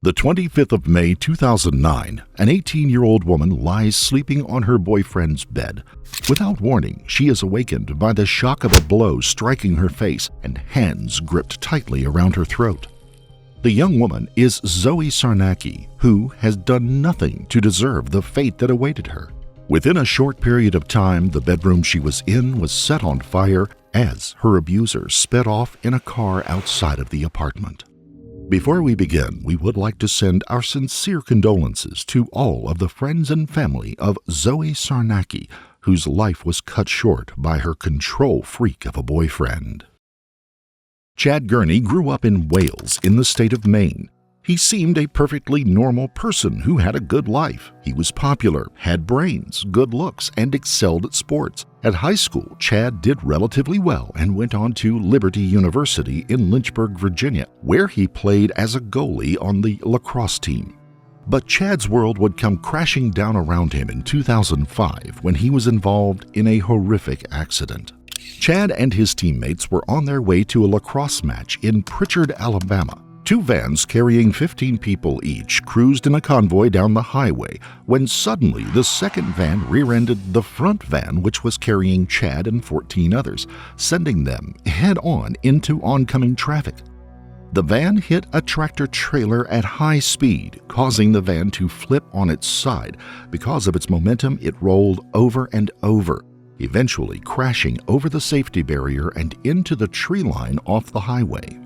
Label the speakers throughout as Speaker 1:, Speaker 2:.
Speaker 1: The 25th of May 2009, an 18-year-old woman lies sleeping on her boyfriend's bed. Without warning, she is awakened by the shock of a blow striking her face and hands gripped tightly around her throat. The young woman is Zoe Sarnacki, who has done nothing to deserve the fate that awaited her. Within a short period of time, the bedroom she was in was set on fire as her abuser sped off in a car outside of the apartment. Before we begin, we would like to send our sincere condolences to all of the friends and family of Zoe Sarnacki, whose life was cut short by her control freak of a boyfriend. Chad Gurney grew up in Wales in the state of Maine. He seemed a perfectly normal person who had a good life. He was popular, had brains, good looks, and excelled at sports. At high school, Chad did relatively well and went on to Liberty University in Lynchburg, Virginia, where he played as a goalie on the lacrosse team. But Chad's world would come crashing down around him in 2005 when he was involved in a horrific accident. Chad and his teammates were on their way to a lacrosse match in Pritchard, Alabama. Two vans carrying 15 people each cruised in a convoy down the highway when suddenly the second van rear-ended the front van, which was carrying Chad and 14 others, sending them head-on into oncoming traffic. The van hit a tractor-trailer at high speed, causing the van to flip on its side. Because of its momentum, it rolled over and over, eventually crashing over the safety barrier and into the tree line off the highway.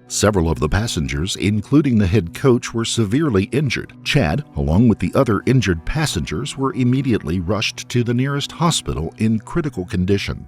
Speaker 1: Several of the passengers, including the head coach, were severely injured. Chad, along with the other injured passengers, were immediately rushed to the nearest hospital in critical condition.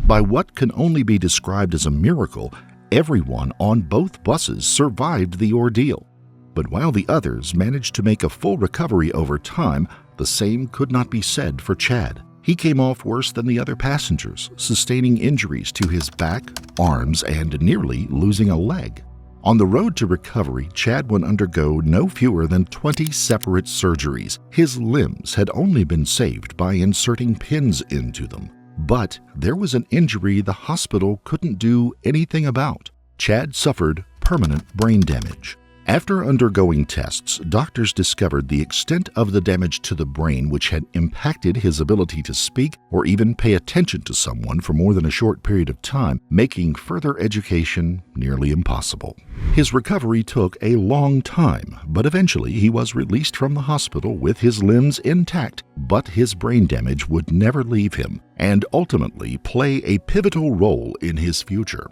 Speaker 1: By what can only be described as a miracle, everyone on both buses survived the ordeal. But while the others managed to make a full recovery over time, the same could not be said for Chad. He came off worse than the other passengers, sustaining injuries to his back, arms, and nearly losing a leg. On the road to recovery, Chad would undergo no fewer than 20 separate surgeries. His limbs had only been saved by inserting pins into them. But there was an injury the hospital couldn't do anything about. Chad suffered permanent brain damage. After undergoing tests, doctors discovered the extent of the damage to the brain, which had impacted his ability to speak or even pay attention to someone for more than a short period of time, making further education nearly impossible. His recovery took a long time, but eventually he was released from the hospital with his limbs intact, but his brain damage would never leave him and ultimately play a pivotal role in his future.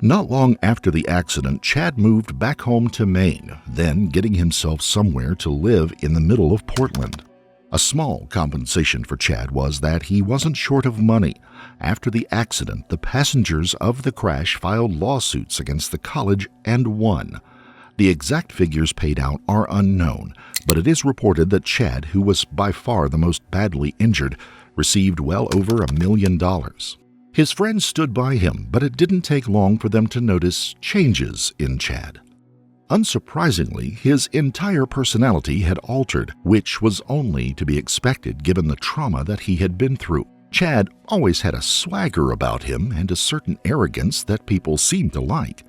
Speaker 1: Not long after the accident, Chad moved back home to Maine, then getting himself somewhere to live in the middle of Portland. A small compensation for Chad was that he wasn't short of money. After the accident, the passengers of the crash filed lawsuits against the college and won. The exact figures paid out are unknown, but it is reported that Chad, who was by far the most badly injured, received well over $1 million. His friends stood by him, but it didn't take long for them to notice changes in Chad. Unsurprisingly, his entire personality had altered, which was only to be expected given the trauma that he had been through. Chad always had a swagger about him and a certain arrogance that people seemed to like.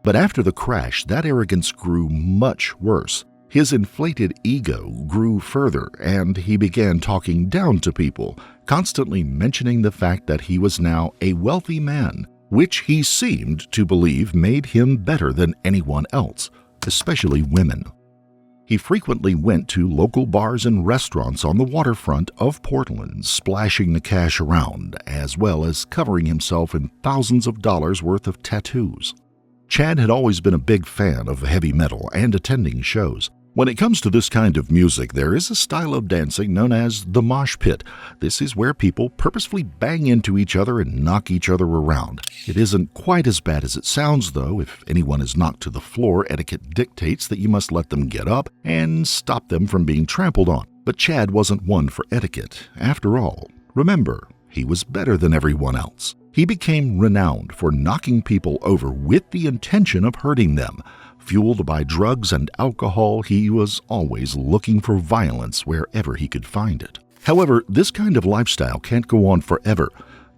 Speaker 1: But after the crash, that arrogance grew much worse. His inflated ego grew further, and he began talking down to people, constantly mentioning the fact that he was now a wealthy man, which he seemed to believe made him better than anyone else, especially women. He frequently went to local bars and restaurants on the waterfront of Portland, splashing the cash around, as well as covering himself in thousands of dollars worth of tattoos. Chad had always been a big fan of heavy metal and attending shows. When it comes to this kind of music, there is a style of dancing known as the mosh pit. This is where people purposefully bang into each other and knock each other around. It isn't quite as bad as it sounds, though. If anyone is knocked to the floor, etiquette dictates that you must let them get up and stop them from being trampled on. But Chad wasn't one for etiquette. After all, remember, he was better than everyone else. He became renowned for knocking people over with the intention of hurting them. Fueled by drugs and alcohol, he was always looking for violence wherever he could find it. However, this kind of lifestyle can't go on forever.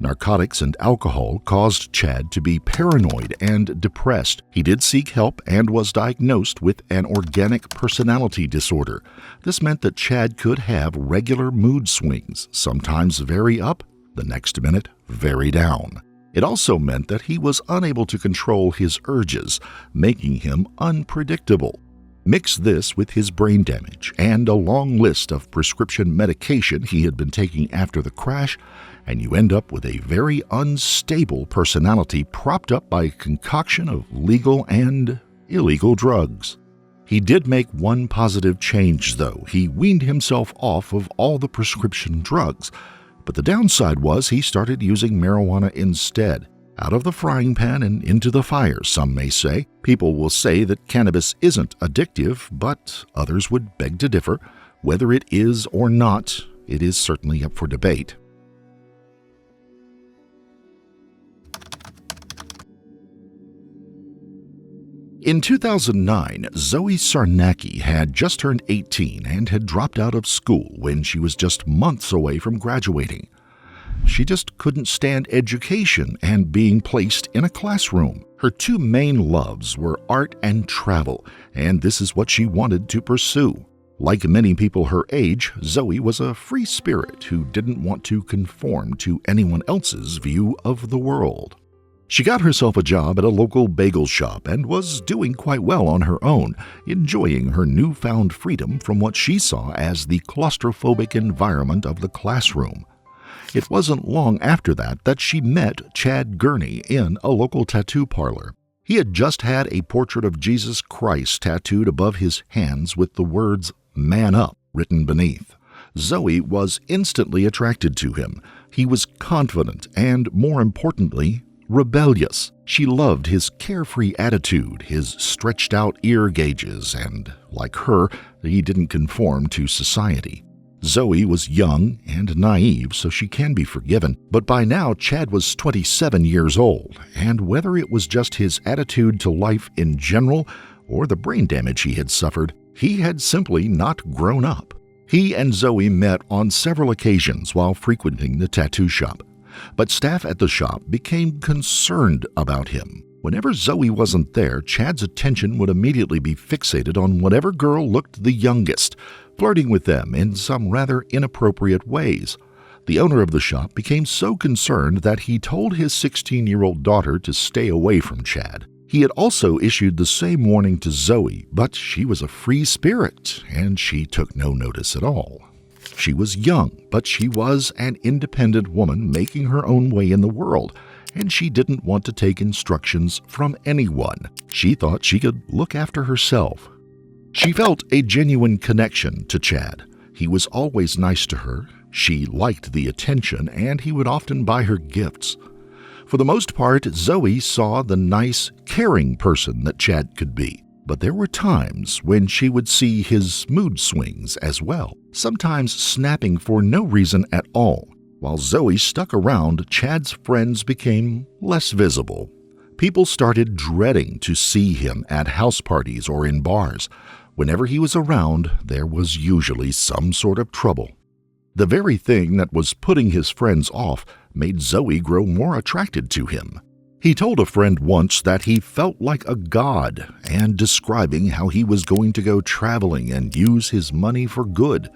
Speaker 1: Narcotics and alcohol caused Chad to be paranoid and depressed. He did seek help and was diagnosed with an organic personality disorder. This meant that Chad could have regular mood swings, sometimes very up, the next minute very down. It also meant that he was unable to control his urges, making him unpredictable. Mix this with his brain damage and a long list of prescription medication he had been taking after the crash, and you end up with a very unstable personality propped up by a concoction of legal and illegal drugs. He did make one positive change, though. He weaned himself off of all the prescription drugs, but the downside was he started using marijuana instead. Out of the frying pan and into the fire, some may say. People will say that cannabis isn't addictive, but others would beg to differ. Whether it is or not, it is certainly up for debate. In 2009, Zoe Sarnacki had just turned 18 and had dropped out of school when she was just months away from graduating. She just couldn't stand education and being placed in a classroom. Her two main loves were art and travel, and this is what she wanted to pursue. Like many people her age, Zoe was a free spirit who didn't want to conform to anyone else's view of the world. She got herself a job at a local bagel shop and was doing quite well on her own, enjoying her newfound freedom from what she saw as the claustrophobic environment of the classroom. It wasn't long after that she met Chad Gurney in a local tattoo parlor. He had just had a portrait of Jesus Christ tattooed above his hands with the words "Man Up" written beneath. Zoe was instantly attracted to him. He was confident and, more importantly, rebellious. She loved his carefree attitude, his stretched-out ear gauges, and, like her, he didn't conform to society. Zoe was young and naive, so she can be forgiven, but by now Chad was 27 years old, and whether it was just his attitude to life in general or the brain damage he had suffered, he had simply not grown up. He and Zoe met on several occasions while frequenting the tattoo shop, but staff at the shop became concerned about him. Whenever Zoe wasn't there, Chad's attention would immediately be fixated on whatever girl looked the youngest, flirting with them in some rather inappropriate ways. The owner of the shop became so concerned that he told his 16-year-old daughter to stay away from Chad. He had also issued the same warning to Zoe, but she was a free spirit, and she took no notice at all. She was young, but she was an independent woman making her own way in the world, and she didn't want to take instructions from anyone. She thought she could look after herself. She felt a genuine connection to Chad. He was always nice to her. She liked the attention, and he would often buy her gifts. For the most part, Zoe saw the nice, caring person that Chad could be. But there were times when she would see his mood swings as well, sometimes snapping for no reason at all. While Zoe stuck around, Chad's friends became less visible. People started dreading to see him at house parties or in bars. Whenever he was around, there was usually some sort of trouble. The very thing that was putting his friends off made Zoe grow more attracted to him. He told a friend once that he felt like a god, and describing how he was going to go traveling and use his money for good.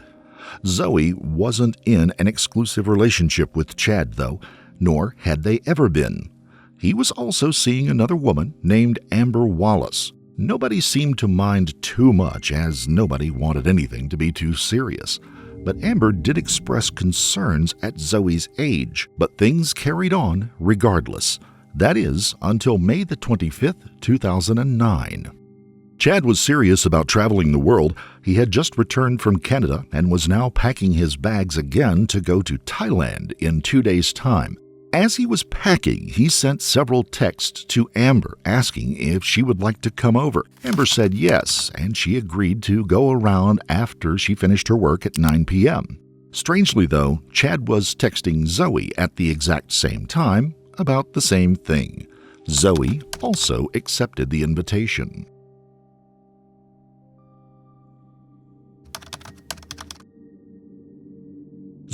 Speaker 1: Zoe wasn't in an exclusive relationship with Chad, though, nor had they ever been. He was also seeing another woman named Amber Wallace. Nobody seemed to mind too much, as nobody wanted anything to be too serious. But Amber did express concerns at Zoe's age, but things carried on regardless. That is, until May the 25th, 2009. Chad was serious about traveling the world. He had just returned from Canada and was now packing his bags again to go to Thailand in 2 days' time. As he was packing, he sent several texts to Amber asking if she would like to come over. Amber said yes, and she agreed to go around after she finished her work at 9 p.m. Strangely, though, Chad was texting Zoe at the exact same time about the same thing. Zoe also accepted the invitation.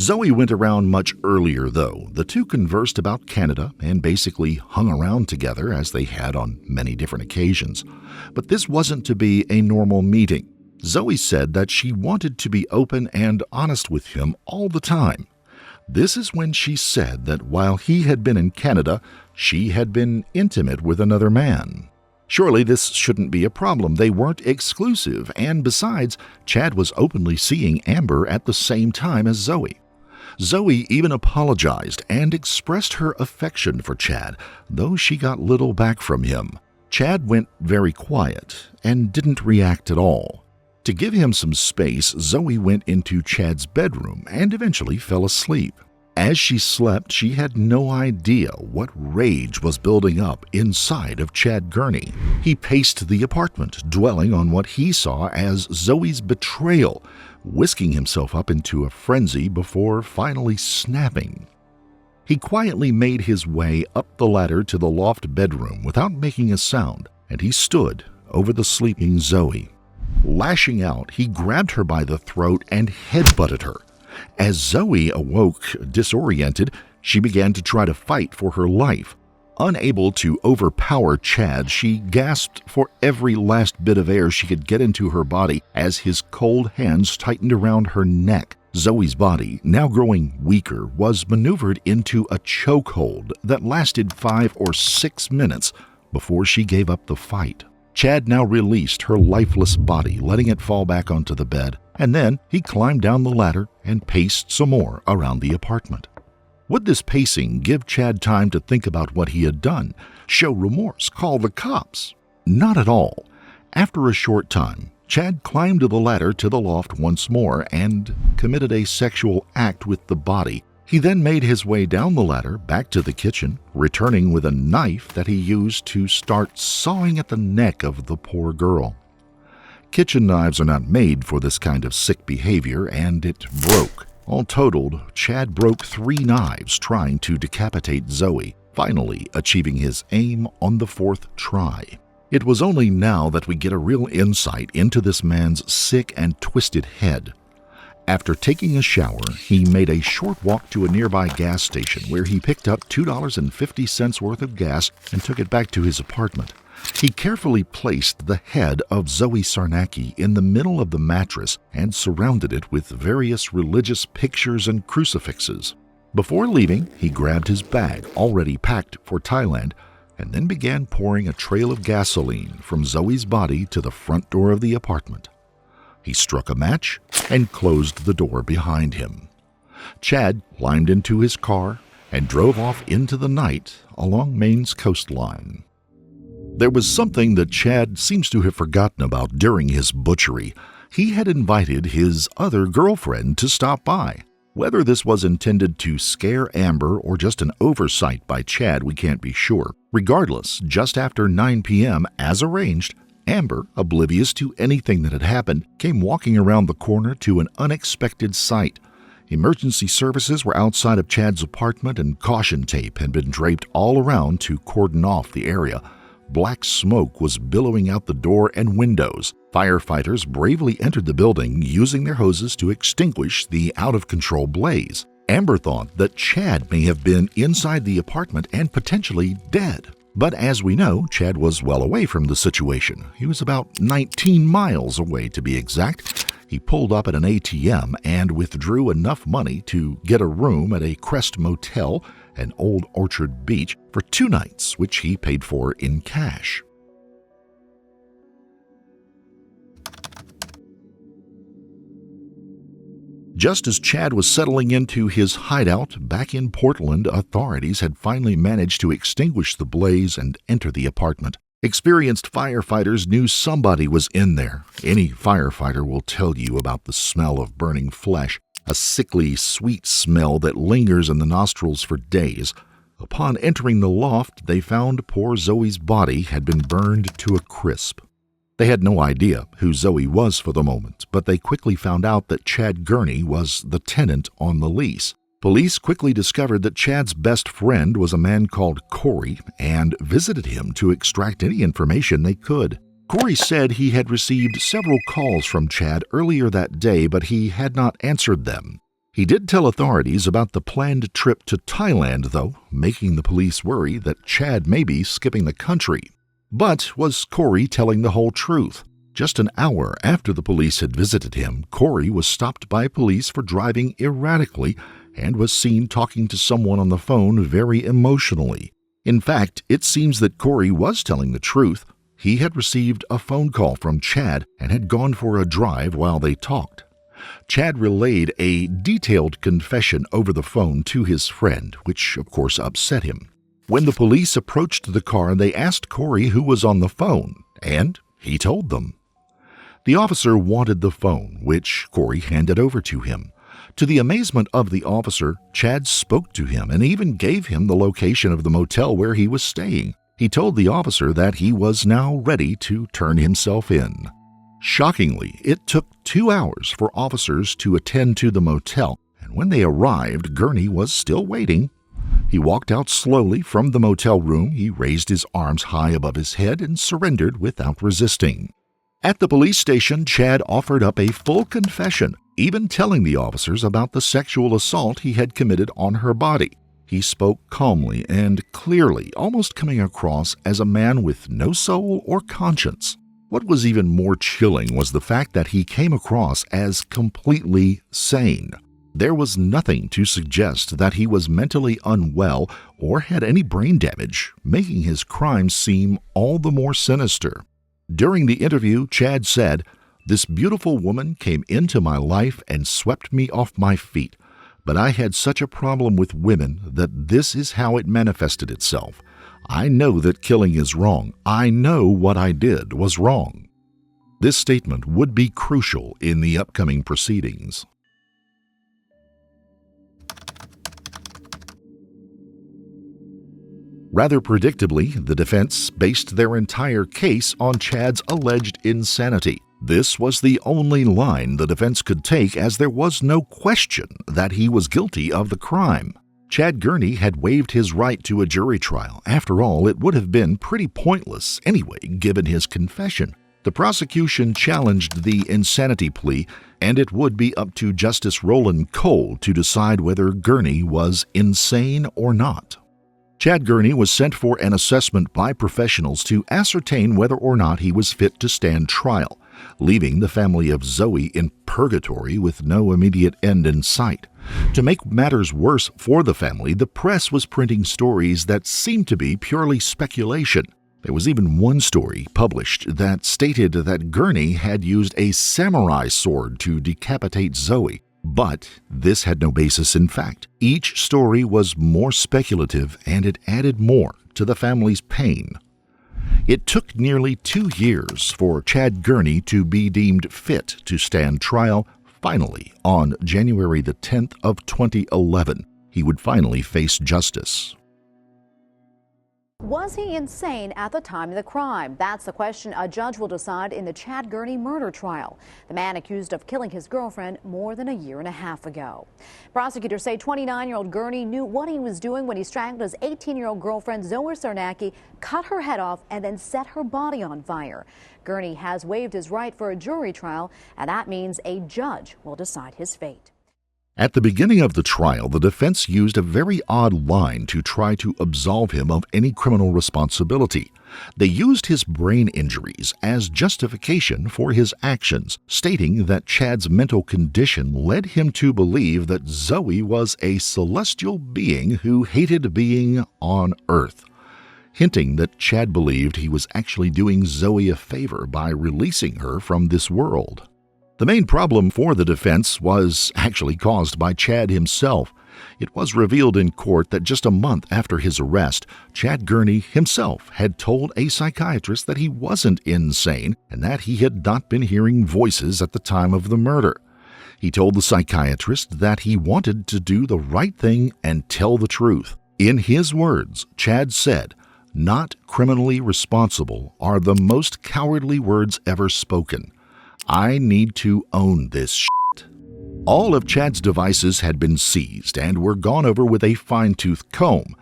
Speaker 1: Zoe went around much earlier, though. The two conversed about Canada and basically hung around together as they had on many different occasions. But this wasn't to be a normal meeting. Zoe said that she wanted to be open and honest with him all the time. This is when she said that while he had been in Canada, she had been intimate with another man. Surely this shouldn't be a problem. They weren't exclusive, and besides, Chad was openly seeing Amber at the same time as Zoe. Zoe even apologized and expressed her affection for Chad, though she got little back from him. Chad went very quiet and didn't react at all. To give him some space, Zoe went into Chad's bedroom and eventually fell asleep. As she slept, she had no idea what rage was building up inside of Chad Gurney. He paced the apartment, dwelling on what he saw as Zoe's betrayal, whisking himself up into a frenzy before finally snapping. He quietly made his way up the ladder to the loft bedroom without making a sound, and he stood over the sleeping Zoe. Lashing out, he grabbed her by the throat and headbutted her. As Zoe awoke, disoriented, she began to try to fight for her life. Unable to overpower Chad, she gasped for every last bit of air she could get into her body as his cold hands tightened around her neck. Zoe's body, now growing weaker, was maneuvered into a chokehold that lasted 5 or 6 minutes before she gave up the fight. Chad now released her lifeless body, letting it fall back onto the bed, and then he climbed down the ladder and paced some more around the apartment. Would this pacing give Chad time to think about what he had done, show remorse, call the cops? Not at all. After a short time, Chad climbed the ladder to the loft once more and committed a sexual act with the body. He then made his way down the ladder back to the kitchen, returning with a knife that he used to start sawing at the neck of the poor girl. Kitchen knives are not made for this kind of sick behavior, and it broke. All totaled, Chad broke 3 knives trying to decapitate Zoe, finally achieving his aim on the 4th try. It was only now that we get a real insight into this man's sick and twisted head. After taking a shower, he made a short walk to a nearby gas station where he picked up $2.50 worth of gas and took it back to his apartment. He carefully placed the head of Zoe Sarnacki in the middle of the mattress and surrounded it with various religious pictures and crucifixes. Before leaving, he grabbed his bag, already packed for Thailand, and then began pouring a trail of gasoline from Zoe's body to the front door of the apartment. He struck a match and closed the door behind him. Chad climbed into his car and drove off into the night along Maine's coastline. There was something that Chad seems to have forgotten about during his butchery. He had invited his other girlfriend to stop by. Whether this was intended to scare Amber or just an oversight by Chad, we can't be sure. Regardless, just after 9 p.m., as arranged, Amber, oblivious to anything that had happened, came walking around the corner to an unexpected sight. Emergency services were outside of Chad's apartment and caution tape had been draped all around to cordon off the area. Black smoke was billowing out the door and windows. Firefighters bravely entered the building using their hoses to extinguish the out-of-control blaze. Amber thought that Chad may have been inside the apartment and potentially dead. But as we know, Chad was well away from the situation. He was about 19 miles away to be exact. He pulled up at an ATM and withdrew enough money to get a room at a Crest Motel in Old Orchard Beach for 2 nights, which he paid for in cash. Just as Chad was settling into his hideout back in Portland, authorities had finally managed to extinguish the blaze and enter the apartment. Experienced firefighters knew somebody was in there. Any firefighter will tell you about the smell of burning flesh, a sickly, sweet smell that lingers in the nostrils for days. Upon entering the loft, they found poor Zoe's body had been burned to a crisp. They had no idea who Zoe was for the moment, but they quickly found out that Chad Gurney was the tenant on the lease. Police quickly discovered that Chad's best friend was a man called Corey and visited him to extract any information they could. Corey said he had received several calls from Chad earlier that day, but he had not answered them. He did tell authorities about the planned trip to Thailand, though, making the police worry that Chad may be skipping the country. But was Corey telling the whole truth? Just an hour after the police had visited him, Corey was stopped by police for driving erratically and was seen talking to someone on the phone very emotionally. In fact, it seems that Corey was telling the truth. He had received a phone call from Chad and had gone for a drive while they talked. Chad relayed a detailed confession over the phone to his friend, which of course upset him. When the police approached the car, they asked Corey who was on the phone, and he told them. The officer wanted the phone, which Corey handed over to him. To the amazement of the officer, Chad spoke to him and even gave him the location of the motel where he was staying. He told the officer that he was now ready to turn himself in. Shockingly, it took 2 hours for officers to attend to the motel, and when they arrived, Gurney was still waiting. He walked out slowly from the motel room. He raised his arms high above his head and surrendered without resisting. At the police station, Chad offered up a full confession, even telling the officers about the sexual assault he had committed on her body. He spoke calmly and clearly, almost coming across as a man with no soul or conscience. What was even more chilling was the fact that he came across as completely sane. There was nothing to suggest that he was mentally unwell or had any brain damage, making his crimes seem all the more sinister. During the interview, Chad said, "This beautiful woman came into my life and swept me off my feet. But I had such a problem with women that this is how it manifested itself. I know that killing is wrong. I know what I did was wrong." This statement would be crucial in the upcoming proceedings. Rather predictably, the defense based their entire case on Chad's alleged insanity. This was the only line the defense could take, as there was no question that he was guilty of the crime. Chad Gurney had waived his right to a jury trial. After all, it would have been pretty pointless anyway, given his confession. The prosecution challenged the insanity plea, and it would be up to Justice Roland Cole to decide whether Gurney was insane or not. Chad Gurney was sent for an assessment by professionals to ascertain whether or not he was fit to stand trial, leaving the family of Zoe in purgatory with no immediate end in sight. To make matters worse for the family, the press was printing stories that seemed to be purely speculation. There was even one story published that stated that Gurney had used a samurai sword to decapitate Zoe, but this had no basis in fact. Each story was more speculative, and it added more to the family's pain. It took nearly 2 years for Chad Gurney to be deemed fit to stand trial. Finally, on January the 10th of 2011, he would finally face justice.
Speaker 2: Was he insane at the time of the crime? That's the question a judge will decide in the Chad Gurney murder trial. The man accused of killing his girlfriend more than a year and a half ago. Prosecutors say 29-year-old Gurney knew what he was doing when he strangled his 18-year-old girlfriend Zoe Sarnacki, cut her head off, and then set her body on fire. Gurney has waived his right for a jury trial, and that means a judge will decide his fate.
Speaker 1: At the beginning of the trial, the defense used a very odd line to try to absolve him of any criminal responsibility. They used his brain injuries as justification for his actions, stating that Chad's mental condition led him to believe that Zoe was a celestial being who hated being on Earth, hinting that Chad believed he was actually doing Zoe a favor by releasing her from this world. The main problem for the defense was actually caused by Chad himself. It was revealed in court that just a month after his arrest, Chad Gurney himself had told a psychiatrist that he wasn't insane and that he had not been hearing voices at the time of the murder. He told the psychiatrist that he wanted to do the right thing and tell the truth. In his words, Chad said, "Not criminally responsible are the most cowardly words ever spoken. I need to own this shit." All of Chad's devices had been seized and were gone over with a fine-tooth comb.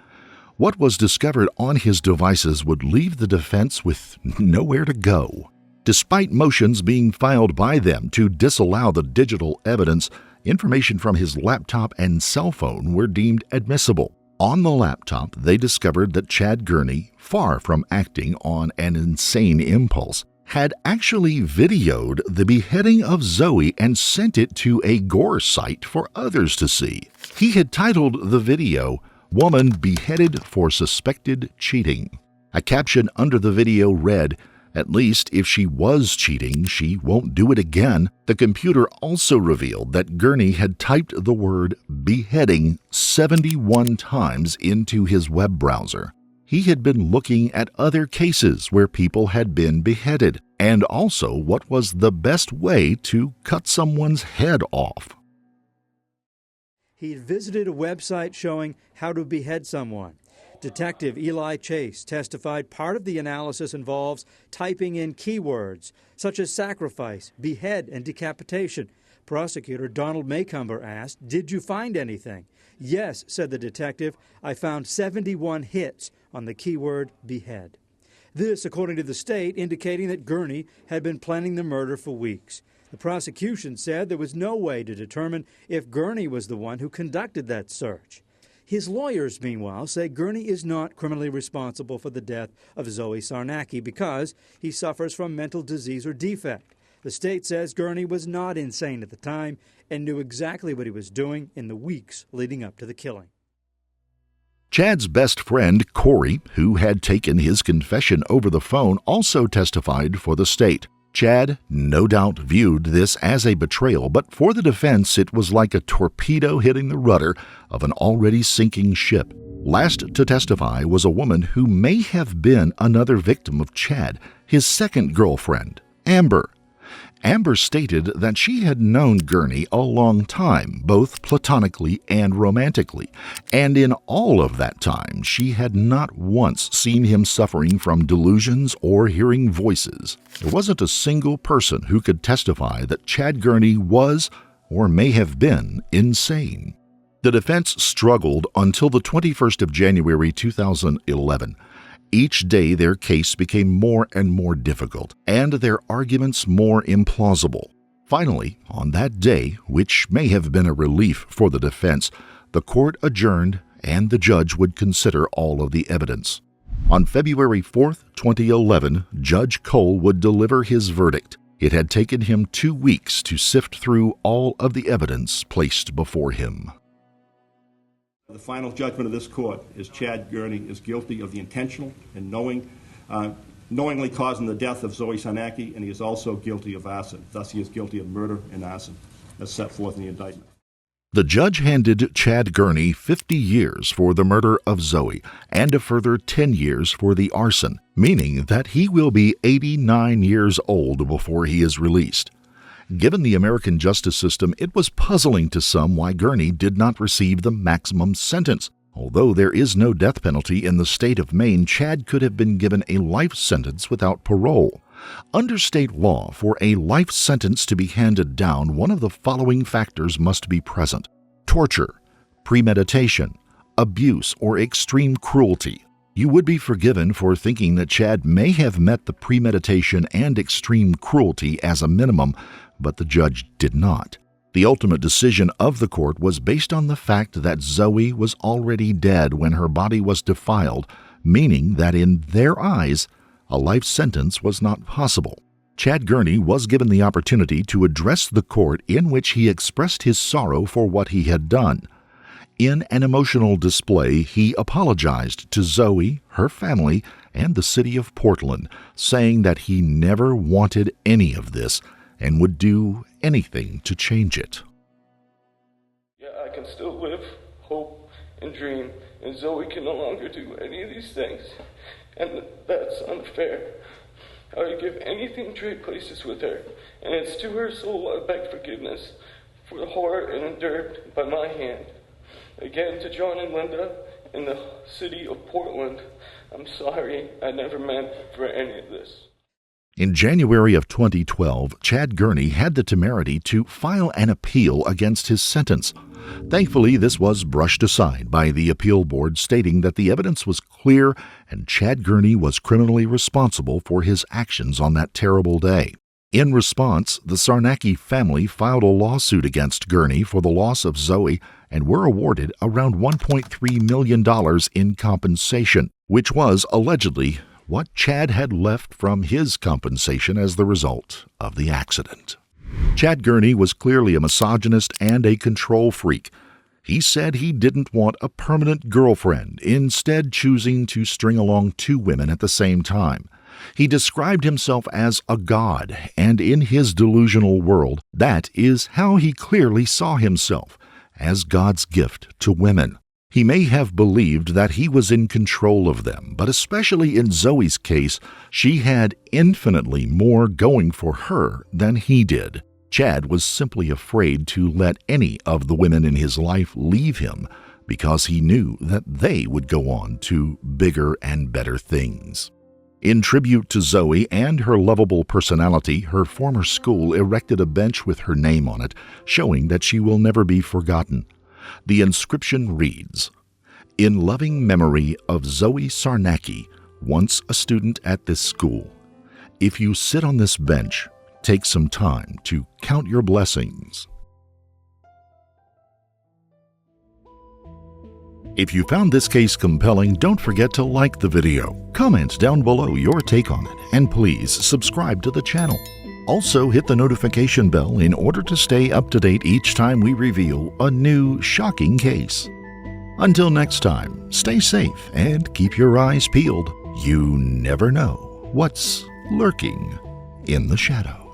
Speaker 1: What was discovered on his devices would leave the defense with nowhere to go. Despite motions being filed by them to disallow the digital evidence, Information from his laptop and cell phone were deemed admissible. On the laptop, they discovered that Chad Gurney, far from acting on an insane impulse, had actually videoed the beheading of Zoe and sent it to a gore site for others to see. He had titled the video, "Woman Beheaded for Suspected Cheating." A caption under the video read, "At least if she was cheating, she won't do it again." The computer also revealed that Gurney had typed the word beheading 71 times into his web browser. He had been looking at other cases where people had been beheaded, and also what was the best way to cut someone's head off.
Speaker 3: He visited a website showing how to behead someone. Detective Eli Chase testified part of the analysis involves typing in keywords such as sacrifice, behead, and decapitation. Prosecutor Donald Maycumber asked, "Did you find anything?" "Yes," said the detective, "I found 71 hits on the keyword behead." This, according to the state, indicating that Gurney had been planning the murder for weeks. The prosecution said there was no way to determine if Gurney was the one who conducted that search. His lawyers, meanwhile, say Gurney is not criminally responsible for the death of Zoe Sarnacki because he suffers from mental disease or defect. The state says Gurney was not insane at the time and knew exactly what he was doing in the weeks leading up to the killing.
Speaker 1: Chad's best friend, Corey, who had taken his confession over the phone, also testified for the state. Chad no doubt viewed this as a betrayal, but for the defense it was like a torpedo hitting the rudder of an already sinking ship. Last to testify was a woman who may have been another victim of Chad, his second girlfriend, Amber. Amber stated that she had known Gurney a long time, both platonically and romantically, and in all of that time she had not once seen him suffering from delusions or hearing voices. There wasn't a single person who could testify that Chad Gurney was, or may have been, insane. The defense struggled until the 21st of January 2011. Each day their case became more and more difficult, and their arguments more implausible. Finally, on that day, which may have been a relief for the defense, the court adjourned and the judge would consider all of the evidence. On February 4, 2011, Judge Cole would deliver his verdict. It had taken him 2 weeks to sift through all of the evidence placed before him.
Speaker 4: The final judgment of this court is Chad Gurney is guilty of the intentional and knowingly causing the death of Zoe Sarnacki, and he is also guilty of arson. Thus, he is guilty of murder and arson, as set forth in the indictment.
Speaker 1: The judge handed Chad Gurney 50 years for the murder of Zoe and a further 10 years for the arson, meaning that he will be 89 years old before he is released. Given the American justice system, it was puzzling to some why Gurney did not receive the maximum sentence. Although there is no death penalty in the state of Maine, Chad could have been given a life sentence without parole. Under state law, for a life sentence to be handed down, one of the following factors must be present: torture, premeditation, abuse, or extreme cruelty. You would be forgiven for thinking that Chad may have met the premeditation and extreme cruelty as a minimum, but the judge did not. The ultimate decision of the court was based on the fact that Zoe was already dead when her body was defiled, meaning that in their eyes, a life sentence was not possible. Chad Gurney was given the opportunity to address the court, in which he expressed his sorrow for what he had done. In an emotional display, he apologized to Zoe, her family, and the city of Portland, saying that he never wanted any of this and would do anything to change it.
Speaker 5: Yeah, I can still live, hope, and dream, and Zoe can no longer do any of these things, and that's unfair. I would give anything to trade places with her, and it's to her soul I beg forgiveness for the horror endured by my hand. Again, to John and Linda in the city of Portland, I'm sorry I never meant for any of this.
Speaker 1: In January of 2012, Chad Gurney had the temerity to file an appeal against his sentence. Thankfully, this was brushed aside by the appeal board, stating that the evidence was clear and Chad Gurney was criminally responsible for his actions on that terrible day. In response, the Sarnacki family filed a lawsuit against Gurney for the loss of Zoe and were awarded around $1.3 million in compensation, which was allegedly what Chad had left from his compensation as the result of the accident. Chad Gurney was clearly a misogynist and a control freak. He said he didn't want a permanent girlfriend, instead choosing to string along two women at the same time. He described himself as a god, and in his delusional world, that is how he clearly saw himself, as God's gift to women. He may have believed that he was in control of them, but especially in Zoe's case, she had infinitely more going for her than he did. Chad was simply afraid to let any of the women in his life leave him because he knew that they would go on to bigger and better things. In tribute to Zoe and her lovable personality, her former school erected a bench with her name on it, showing that she will never be forgotten. The inscription reads, "In loving memory of Zoe Sarnacki, once a student at this school. If you sit on this bench, take some time to count your blessings." If you found this case compelling, don't forget to like the video, comment down below your take on it, and please subscribe to the channel. Also, hit the notification bell in order to stay up to date each time we reveal a new shocking case. Until next time, stay safe and keep your eyes peeled. You never know what's lurking in the shadows.